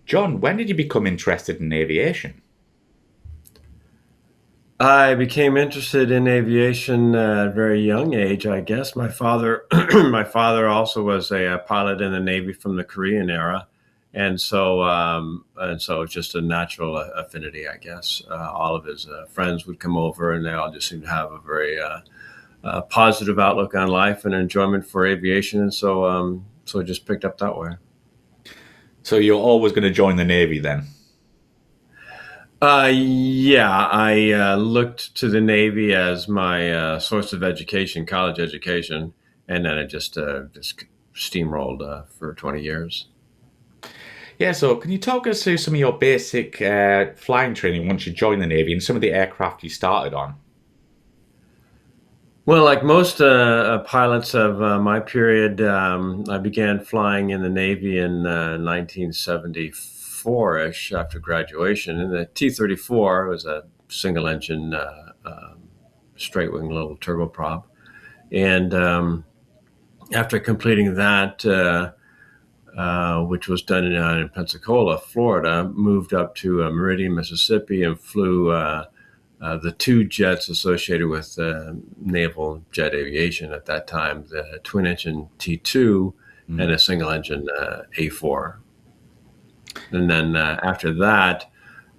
John, when did you become interested in aviation? I became interested in aviation at a very young age, I guess. My father, my father also was a pilot in the Navy from the Korean era, and so just a natural affinity, I guess. All of his friends would come over, and they all just seemed to have a very positive outlook on life and enjoyment for aviation, and so it just picked up that way. So you're always going to join the Navy then? Yeah, I looked to the Navy as my source of education, college education, and then it just steamrolled for 20 years. Yeah, so can you talk us through some of your basic flying training once you joined the Navy and some of the aircraft you started on? Well, like most pilots of my period, I began flying in the Navy in 1974-ish after graduation. And the T-34 was a single-engine, straight-wing little turboprop. And after completing that, which was done in Pensacola, Florida, moved up to Meridian, Mississippi, and flew the two jets associated with naval jet aviation at that time, the twin engine T2 and Mm. a single engine A4. And then after that,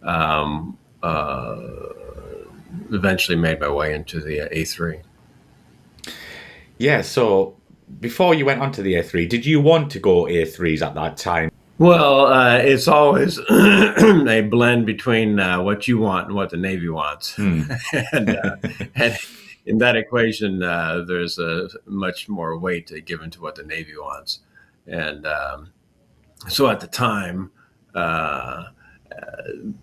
um, uh, eventually made my way into the A3. Yeah, so before you went on to the A3, did you want to go A3s at that time? Well, it's always a blend between what you want and what the Navy wants, Hmm. and in that equation, there's a much more weight given to what the Navy wants, and so at the time, uh,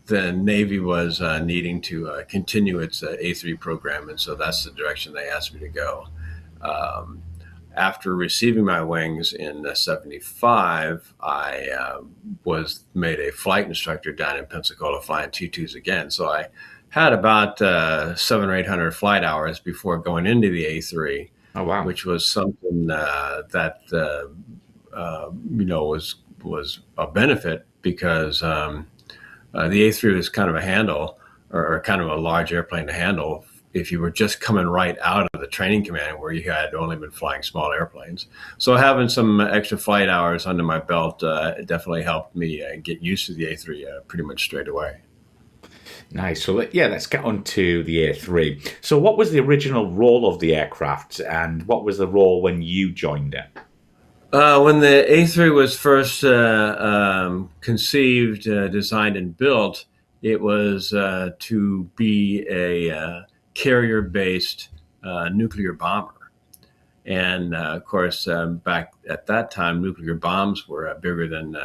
the Navy was needing to continue its A3 program, and so that's the direction they asked me to go. Um, After receiving my wings in '75, I was made a flight instructor down in Pensacola flying T2s again. So I had about seven or 800 flight hours before going into the A3, Oh, wow. which was something that was a benefit because the A3 was kind of a handle or kind of a large airplane to handle if you were just coming right out of the training command where you had only been flying small airplanes. So having some extra flight hours under my belt definitely helped me get used to the A3 pretty much straight away. Nice. So, yeah, let's get on to the A3. So, what was the original role of the aircraft and what was the role when you joined it? When the A3 was first conceived, designed, and built, it was to be a carrier-based nuclear bomber. And of course, back at that time, nuclear bombs were bigger than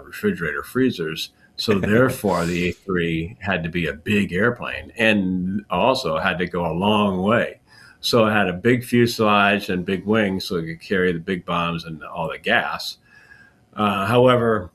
refrigerator freezers. So therefore, the A3 had to be a big airplane and also had to go a long way. So it had a big fuselage and big wings so it could carry the big bombs and all the gas. However,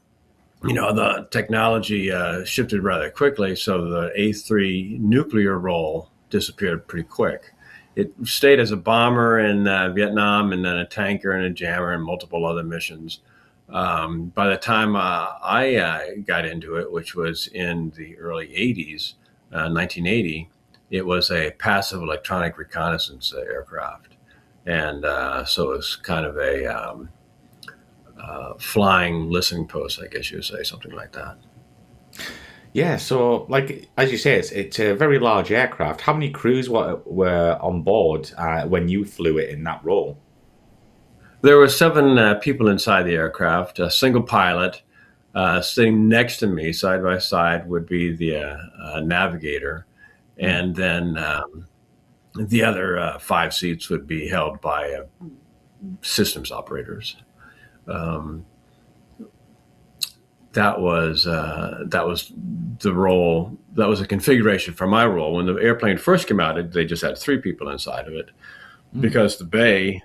the technology shifted rather quickly, so the A3 nuclear role disappeared pretty quick. It stayed as a bomber in Vietnam and then a tanker and a jammer and multiple other missions. By the time I got into it, which was in the early 80s, 1980, it was a passive electronic reconnaissance aircraft. And so it was kind of a flying listening post, I guess you would say, something like that. Yeah, so like as you say, it's a very large aircraft. How many crews were on board when you flew it in that role? There were seven people inside the aircraft, a single pilot. Sitting next to me, side by side, would be the navigator. Hmm. And then the other five seats would be held by systems operators. Um, that was the role. That was a configuration for my role. When the airplane first came out, they just had three people inside of it Hmm. because the bay,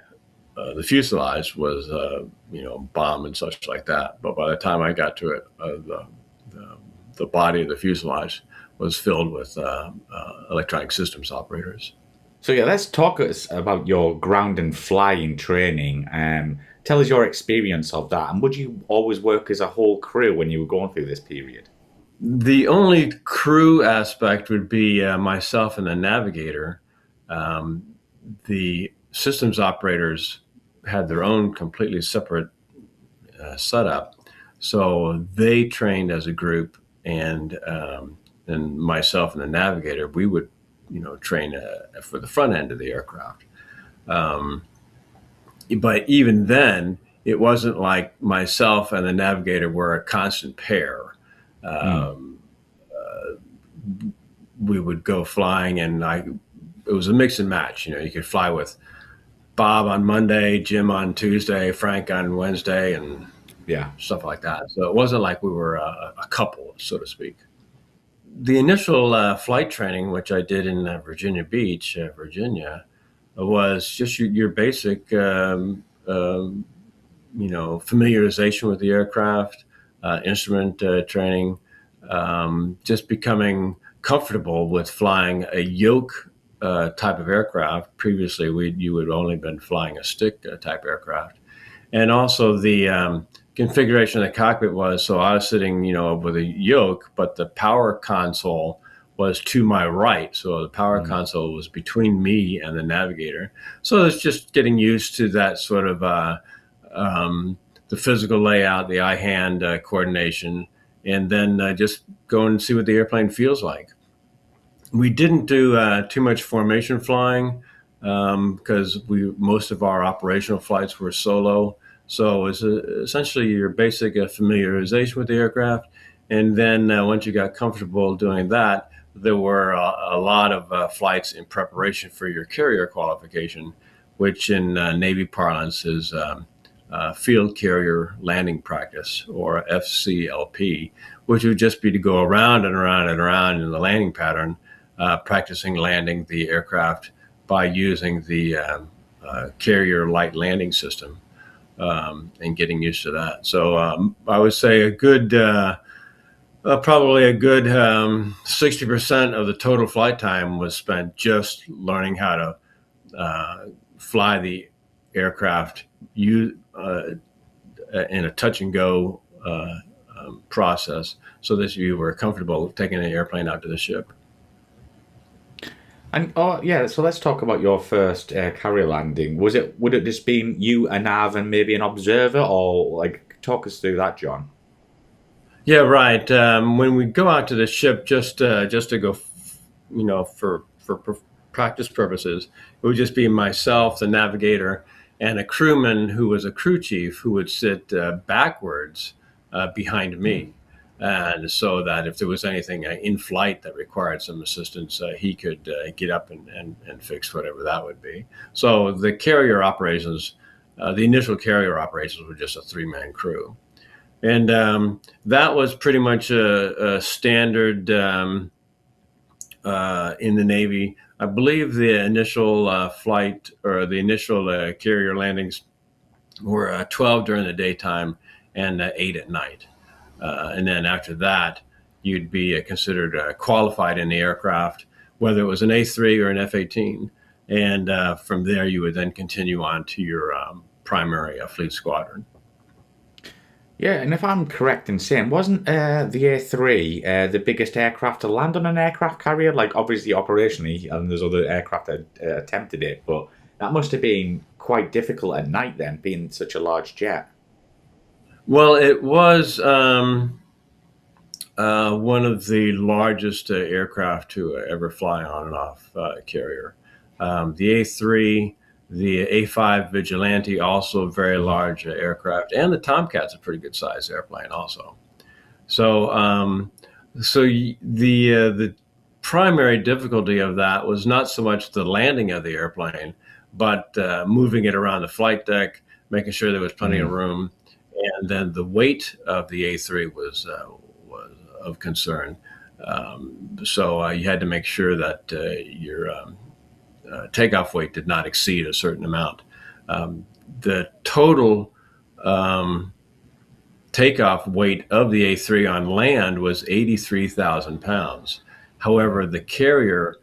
the fuselage was, bomb and such like that. But by the time I got to it, the, the body of the fuselage was filled with electronic systems operators. So yeah, let's talk us about your ground and flying training. tell us your experience of that. And would you always work as a whole crew when you were going through this period? The only crew aspect would be myself and the navigator. Um, the systems operators had their own completely separate setup, so they trained as a group, and myself and the navigator, we would, train for the front end of the aircraft. Um, but even then, it wasn't like myself and the navigator were a constant pair. Mm. Um, we would go flying, and it was a mix and match. You could fly with Bob on Monday, Jim on Tuesday, Frank on Wednesday, and Yeah. stuff like that. So it wasn't like we were a couple, so to speak. The initial flight training, which I did in Virginia Beach, Virginia, was just your basic, familiarization with the aircraft, instrument training, just becoming comfortable with flying a yoke type of aircraft. Previously, you would only been flying a stick type aircraft, and also the configuration of the cockpit was, so I was sitting, with a yoke, but the power console was to my right. So the power Mm. console was between me and the navigator. So it's just getting used to that sort of um, the physical layout, the eye-hand coordination, and then just go and see what the airplane feels like. We didn't do too much formation flying because most of our operational flights were solo. So it was essentially your basic familiarization with the aircraft. And then once you got comfortable doing that, there were a lot of flights in preparation for your carrier qualification, which in Navy parlance is field carrier landing practice, or FCLP, which would just be to go around and around and around in the landing pattern, practicing landing the aircraft by using the carrier light landing system, and getting used to that. So I would say probably a good 60% of the total flight time was spent just learning how to fly the aircraft in a touch and go process, so that you were comfortable taking an airplane out to the ship. And oh yeah, so let's talk about your first carrier landing. Would it just been you, a nav, and maybe an observer, or like talk us through that, John? Yeah, right. When we go out to the ship, just to go, for practice purposes, it would just be myself, the navigator, and a crewman who was a crew chief who would sit backwards behind me. And so that if there was anything in flight that required some assistance, he could get up and fix whatever that would be. So the carrier operations, the initial carrier operations, were just a three-man crew. And that was pretty much a standard in the Navy. I believe the initial flight, or the initial carrier landings, were 12 during the daytime and 8 at night. And then after that, you'd be considered qualified in the aircraft, whether it was an A3 or an F-18. And from there, you would then continue on to your primary fleet squadron. Yeah, and if I'm correct in saying, wasn't the A3 the biggest aircraft to land on an aircraft carrier? Like, obviously, operationally, and there's other aircraft that attempted it, but that must have been quite difficult at night then, being such a large jet. Well, it was one of the largest aircraft to ever fly on and off carrier. The A3, the A5 Vigilante, also a very large aircraft, and the Tomcat's a pretty good sized airplane also. So, the primary difficulty of that was not so much the landing of the airplane, but moving it around the flight deck, making sure there was plenty of Mm. room, and then the weight of the A3 was of concern. So you had to make sure that your takeoff weight did not exceed a certain amount. The total takeoff weight of the A3 on land was 83,000 pounds. However, the carrier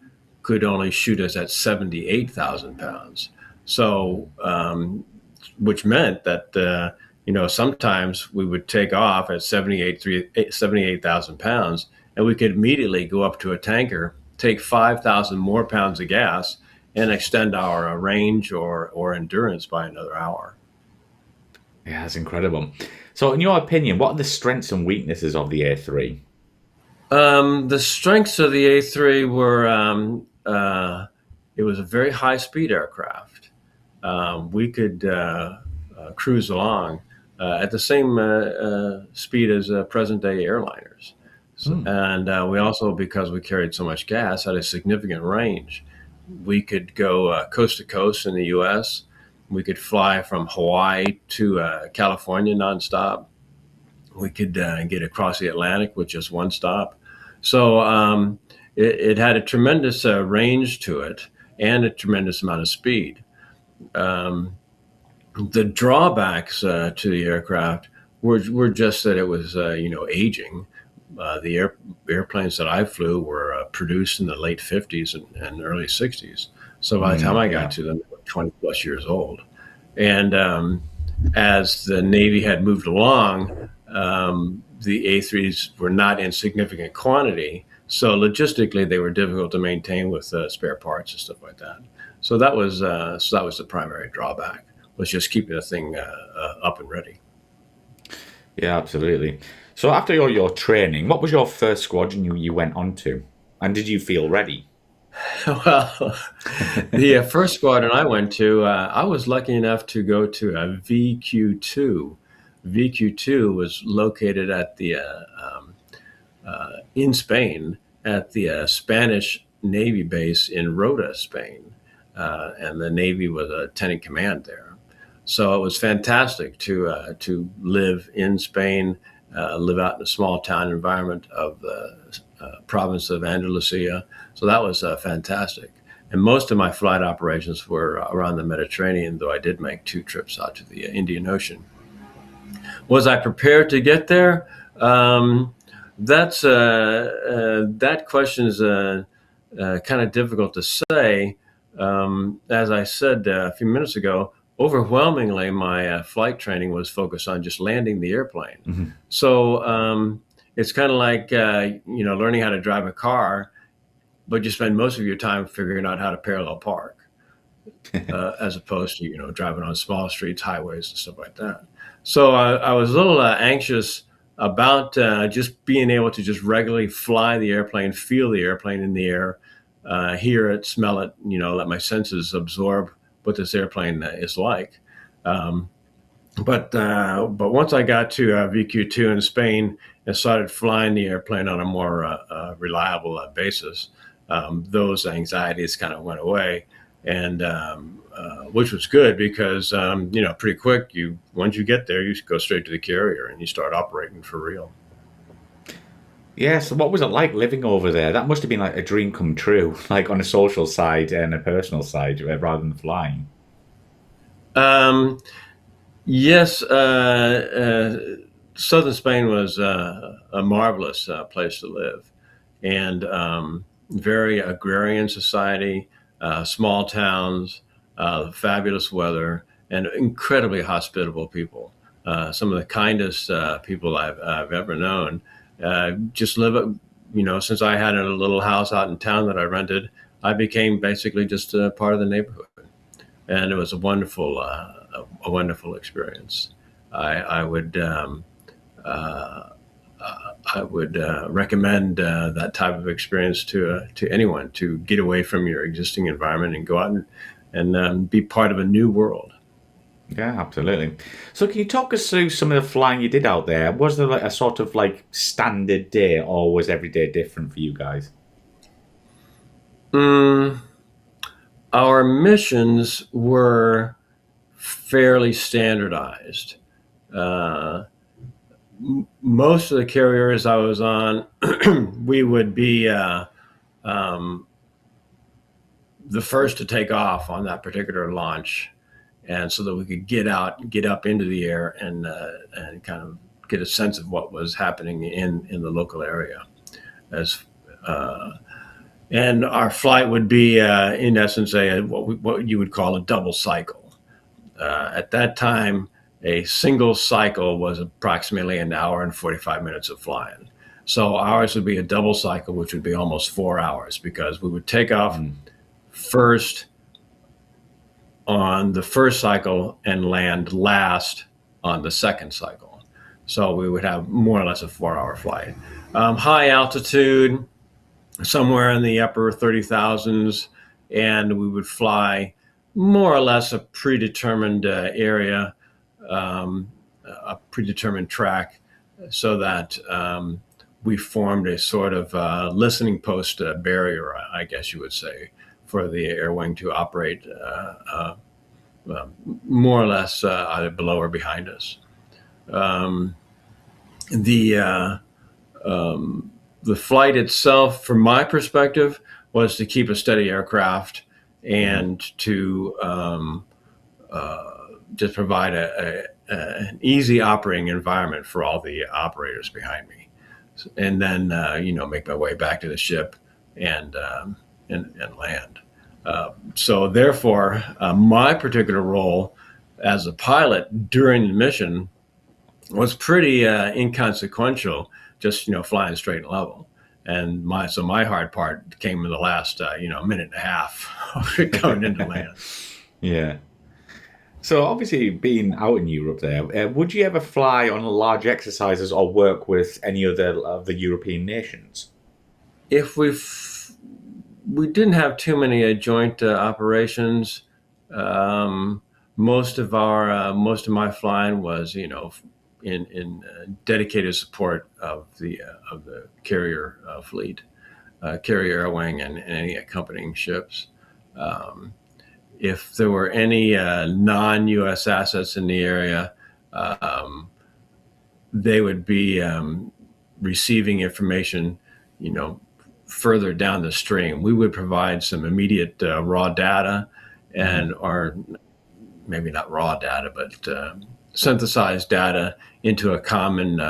could only shoot us at 78,000 pounds. So which meant that sometimes we would take off at 78,000 pounds, and we could immediately go up to a tanker, take 5,000 more pounds of gas, and extend our range or endurance by another hour. Yeah, that's incredible. So, in your opinion, what are the strengths and weaknesses of the A3? The strengths of the A3 were it was a very high speed aircraft. We could cruise along at the same speed as present day airliners. And we also, because we carried so much gas, had a significant range. We could go coast to coast in the U.S. We could fly from Hawaii to California nonstop. We could get across the Atlantic with just one stop. So it had a tremendous range to it and a tremendous amount of speed. The drawbacks to the aircraft were just that it was aging. The airplanes that I flew were produced in the late 50s and early 60s. So by the time I got to them, they were 20 plus years old. And as the Navy had moved along, the A3s were not in significant quantity. So logistically, they were difficult to maintain with spare parts and stuff like that. So that was the primary drawback, was just keeping the thing up and ready. Yeah, absolutely. So, after your training, what was your first squadron you went on to? And did you feel ready? Well, the first squadron I went to, I was lucky enough to go to a VQ2. VQ2 was located at the in Spain at the Spanish Navy base in Rota, Spain, and the Navy was a lieutenant command there. So it was fantastic to live in Spain, live out in a small town environment of the province of Andalusia. So that was fantastic. And most of my flight operations were around the Mediterranean, though I did make 2 trips out to the Indian Ocean. Was I prepared to get there? That question is kind of difficult to say. As I said a few minutes ago, overwhelmingly my flight training was focused on just landing the airplane. Mm-hmm. So it's kind of like learning how to drive a car, but you spend most of your time figuring out how to parallel park, as opposed to driving on small streets, highways, and stuff like that. So I was a little anxious about just being able to just regularly fly the airplane, feel the airplane in the air, hear it, smell it, let my senses absorb what this airplane is like. But once I got to VQ2 in Spain and started flying the airplane on a more reliable basis, those anxieties kind of went away, and which was good because pretty quick, once you get there, you go straight to the carrier and you start operating for real. Yeah, so what was it like living over there? That must have been like a dream come true, like on a social side and a personal side, rather than flying. Yes, southern Spain was a marvelous place to live, and very agrarian society, small towns, fabulous weather, and incredibly hospitable people. Some of the kindest people I've ever known. Just live, since I had a little house out in town that I rented, I became basically just a part of the neighborhood, and it was a wonderful experience. I would recommend that type of experience to anyone, to get away from your existing environment and go out and be part of a new world. Yeah, absolutely. So can you talk us through some of the flying you did out there? Was there like a sort of like standard day, or was every day different for you guys? Our missions were fairly standardized. Most of the carriers I was on, we would be the first to take off on that particular launch, and so that we could get up into the air and kind of get a sense of what was happening in the local area. And our flight would be, in essence, what you would call a double cycle. At that time, a single cycle was approximately an hour and 45 minutes of flying. So ours would be a double cycle, which would be almost 4 hours, because we would take off first on the first cycle and land last on the second cycle. So we would have more or less a 4-hour flight. High altitude, somewhere in the upper 30,000s, and we would fly more or less a predetermined area, a predetermined track, so that we formed a sort of listening post barrier, I guess you would say, for the air wing to operate more or less either below or behind us. The flight itself, from my perspective, was to keep a steady aircraft and to just provide an easy operating environment for all the operators behind me, and then make my way back to the ship and land. So therefore, my particular role as a pilot during the mission was pretty inconsequential, just flying straight and level. And my hard part came in the last minute and a half going into land. Yeah. So obviously, being out in Europe, there, would you ever fly on large exercises or work with any other of the European nations? If we didn't have too many joint operations. Most of my flying was in dedicated support of the carrier fleet, carrier air wing, and any accompanying ships. If there were any non-U.S. assets in the area, they would be receiving information, further down the stream. We would provide some immediate raw data, or maybe not raw data, but synthesized data into a common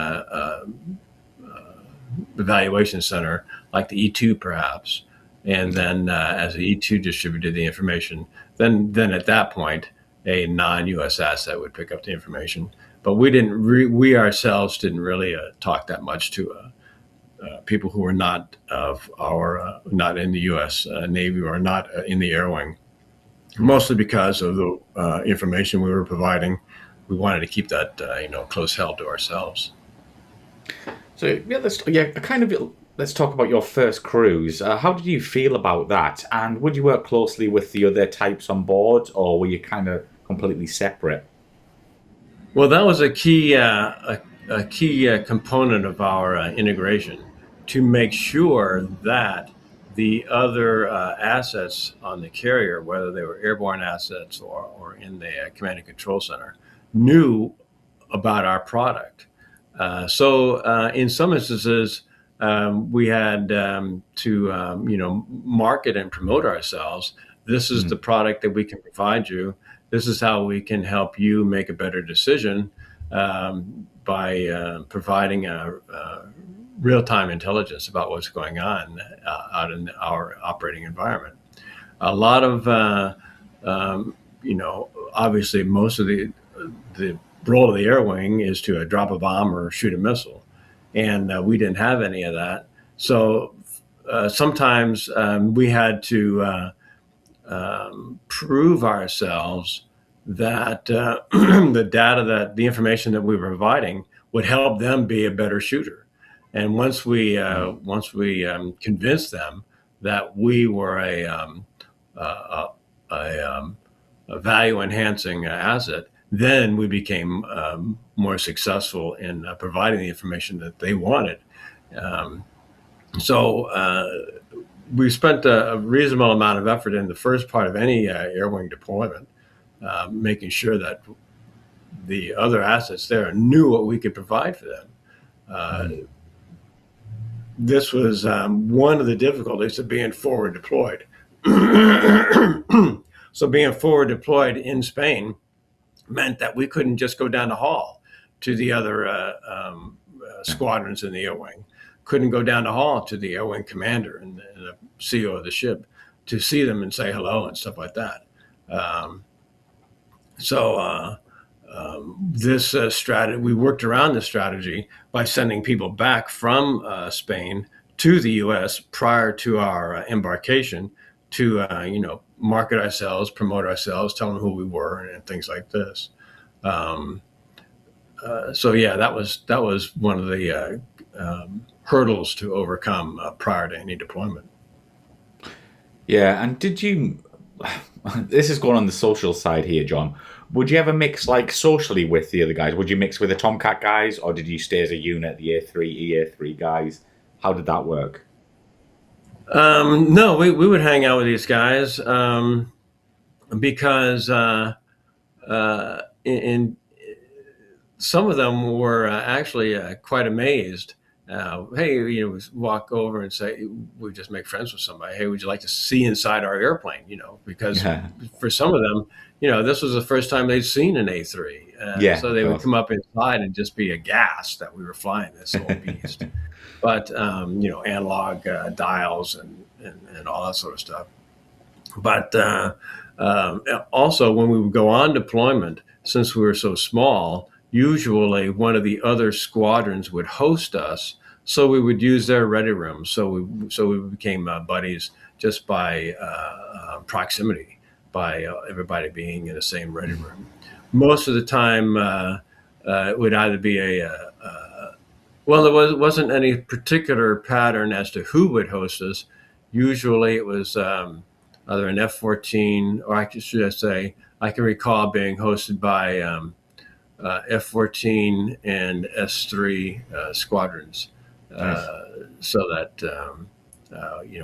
evaluation center, like the E2 perhaps. And then as the E2 distributed the information, then at that point, a non-U.S. asset would pick up the information. But we ourselves didn't really talk that much to people who were not not in the U.S. Navy or not in the air wing, mostly because of the information we were providing. We wanted to keep that close held to ourselves. So let's talk about your first cruise. How did you feel about that? And would you work closely with the other types on board, or were you kind of completely separate? Well, that was a key component of our integration, to make sure that the other assets on the carrier, whether they were airborne assets or in the command and control center, knew about our product. So in some instances, we had to market and promote ourselves. This is the product that we can provide you. This is how we can help you make a better decision by providing real-time intelligence about what's going on out in our operating environment. A lot of, obviously most of the role of the air wing is to drop a bomb or shoot a missile. And we didn't have any of that. So sometimes we had to prove ourselves that the information that we were providing would help them be a better shooter. And once we convinced them that we were a value enhancing asset, then we became more successful in providing the information that they wanted. So we spent a reasonable amount of effort in the first part of any air wing deployment, making sure that the other assets there knew what we could provide for them. This was one of the difficulties of being forward deployed. So being forward deployed in Spain meant that we couldn't just go down the hall to the other squadrons in the air wing. Couldn't go down the hall to the air wing commander and the CEO of the ship to see them and say hello and stuff like that. So this strategy, we worked around this strategy by sending people back from Spain to the U.S. prior to our embarkation to, market ourselves, promote ourselves, tell them who we were, and things like this. Um, so yeah, that was one of the hurdles to overcome prior to any deployment. Yeah, and did you? This is going on the social side here, John. Would you ever mix like socially with the other guys? Would you mix with the Tomcat guys, or did you stay as a unit, the A3 EA-3 guys? How did that work? No, we would hang out with these guys because in some of them were actually quite amazed. Hey, we walk over and say, we just make friends with somebody. Hey, would you like to see inside our airplane? Because Yeah, for some of them, this was the first time they'd seen an A3. yeah, So of they would course. come up inside and just be aghast that we were flying this old beast. But, analog dials and all that sort of stuff. But also, when we would go on deployment, since we were so small, usually one of the other squadrons would host us, so we would use their ready room. So we became buddies just by proximity, by everybody being in the same ready room. Most of the time, it would either be well, wasn't any particular pattern as to who would host us. Usually, it was either an F-14, or should I say, I can recall being hosted by F-14 and S-3 squadrons, Nice. so that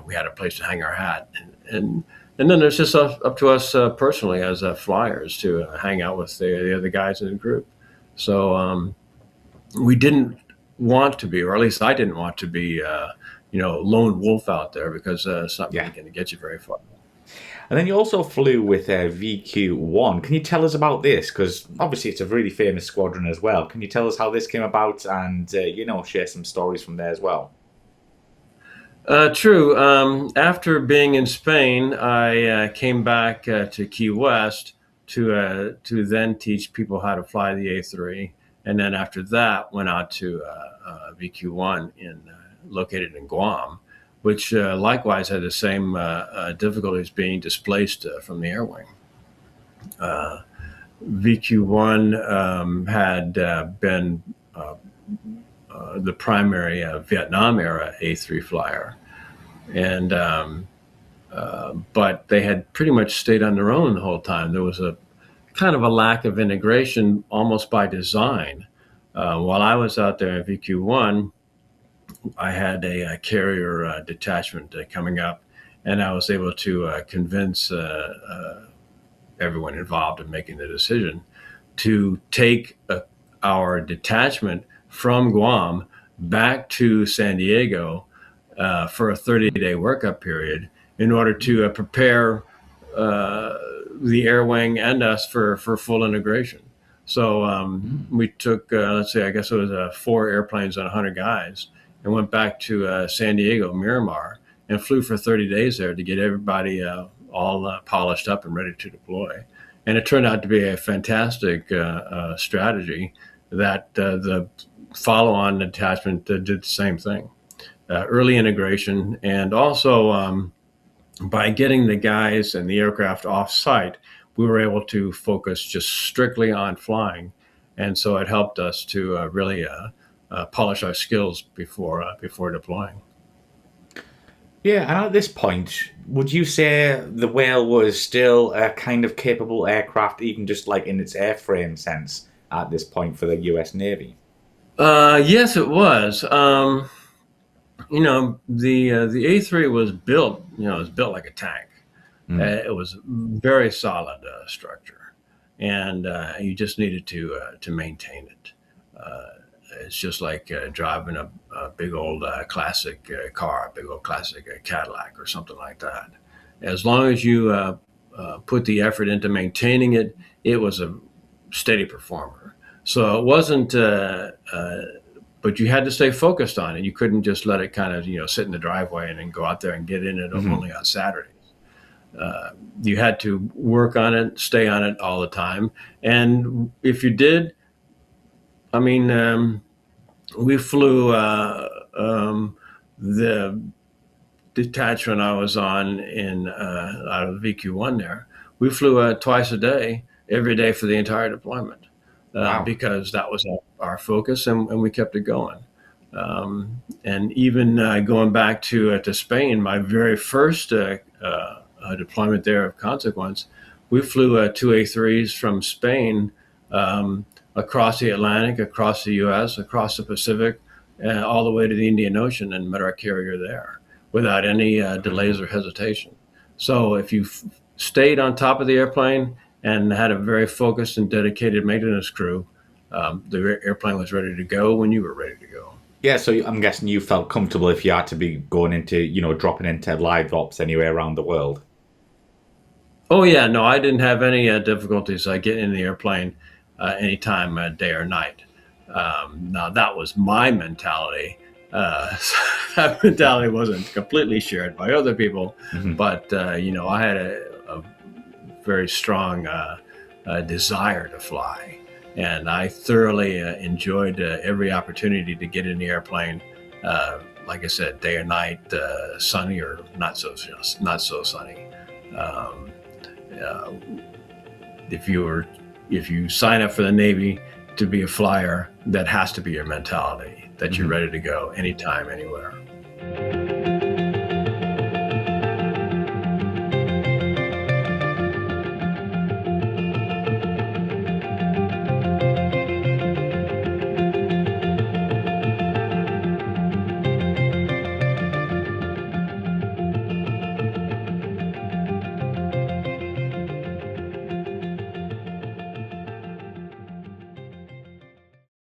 we had a place to hang our hat, and then there's just up to us personally as flyers to hang out with the other guys in the group. So we didn't want to be, or at least I didn't want to be, lone wolf out there, because it's not really Yeah. going to get you very far. And then you also flew with VQ1. Can you tell us about this? Because obviously it's a really famous squadron as well. Can you tell us how this came about and, share some stories from there as well? True. After being in Spain, I came back to Key West to then teach people how to fly the A3, and then after that went out to VQ1 located in Guam, which likewise had the same difficulties being displaced from the air wing. VQ1 had been the primary Vietnam era A3 flyer, and but they had pretty much stayed on their own the whole time. There was a kind of a lack of integration, almost by design. While I was out there in VQ1, I had a carrier detachment coming up, and I was able to convince everyone involved in making the decision to take our detachment from Guam back to San Diego for a 30-day workup period in order to prepare the air wing and us for full integration. So we took, let's say, I guess it was 4 airplanes on 100 guys, and went back to San Diego, Miramar, and flew for 30 days there to get everybody all polished up and ready to deploy. And it turned out to be a fantastic strategy that the follow-on detachment did the same thing. Early integration, and also by getting the guys and the aircraft off-site, we were able to focus just strictly on flying. And so it helped us to really polish our skills before deploying. Yeah, and at this point, would you say the Whale was still a kind of capable aircraft, even just like in its airframe sense, at this point for the US Navy? Yes, it was. The A3 was built. It was built like a tank. Mm. It was very solid structure, and you just needed to maintain it. It's just like driving a big old classic car, a big old classic Cadillac or something like that. As long as you put the effort into maintaining it, it was a steady performer. So it wasn't, but you had to stay focused on it. You couldn't just let it kind of sit in the driveway and then go out there and get in it Hmm. only on Saturdays. You had to work on it, stay on it all the time. And if you did, I mean, we flew the detachment I was on in out of VQ1 there. We flew twice a day, every day for the entire deployment, Wow. because that was our focus, and we kept it going. And even going back to Spain, my very first deployment there of consequence, we flew two A3s from Spain across the Atlantic, across the U.S., across the Pacific, all the way to the Indian Ocean, and met our carrier there without any delays or hesitation. So if you stayed on top of the airplane and had a very focused and dedicated maintenance crew, the airplane was ready to go when you were ready to go. Yeah, so I'm guessing you felt comfortable if you had to be going into, dropping into live ops anywhere around the world. Oh yeah, no, I didn't have any difficulties getting in the airplane anytime, day or night. Now that was my mentality. That mentality wasn't completely shared by other people, Hmm. but I had a very strong desire to fly, and I thoroughly enjoyed every opportunity to get in the airplane. Like I said, day or night, sunny or not so sunny. Um, uh, if you sign up for the Navy to be a flyer, that has to be your mentality, that you're Hmm. ready to go anytime, anywhere.